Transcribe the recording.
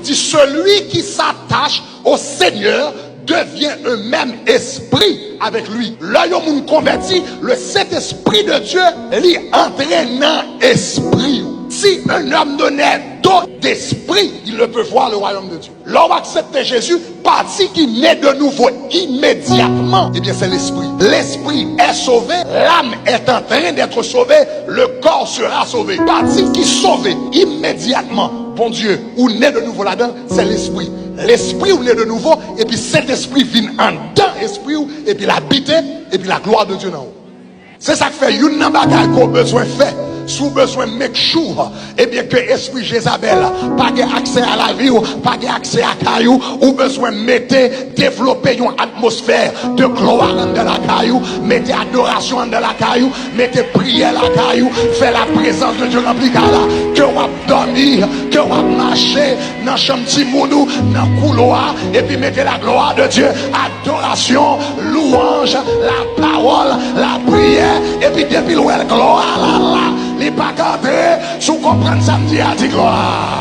dit celui qui s'attache au Seigneur devient un même esprit avec lui. Là, il y a un converti, le Saint-Esprit de Dieu, il entraîne dans l'esprit. Si un homme donnait d'autres d'esprit, il ne peut voir le royaume de Dieu. L'homme accepte Jésus, partie qui naît de nouveau immédiatement, eh bien c'est l'esprit. L'esprit est sauvé, l'âme est en train d'être sauvée, le corps sera sauvé. Partie qui sauve immédiatement, bon Dieu, ou naît de nouveau là-dedans, c'est l'esprit. L'esprit ou naît de nouveau, et puis cet esprit vient en dedans l'esprit, et puis l'habiter, et puis la gloire de Dieu en haut. C'est ça que fait une bagaille qu'on a besoin de faire. Sous besoin de make sure, eh bien que esprit Jézabel pas accès à la vie ou pas accès à caillou, ou besoin de mettre, développer une atmosphère de gloire dans la caillou, mettez adoration dans la caillou, mettez prière dans la caillou, fait la présence de Dieu remplie là, que vous dormir, que vous marcher dans chambre timounou, dans couloir, et puis mettez la gloire de Dieu, adoration, louange, la parole, la prière, et puis depuis la gloire là. Les pas cadrés, sous comprendre samedi à dit gloire.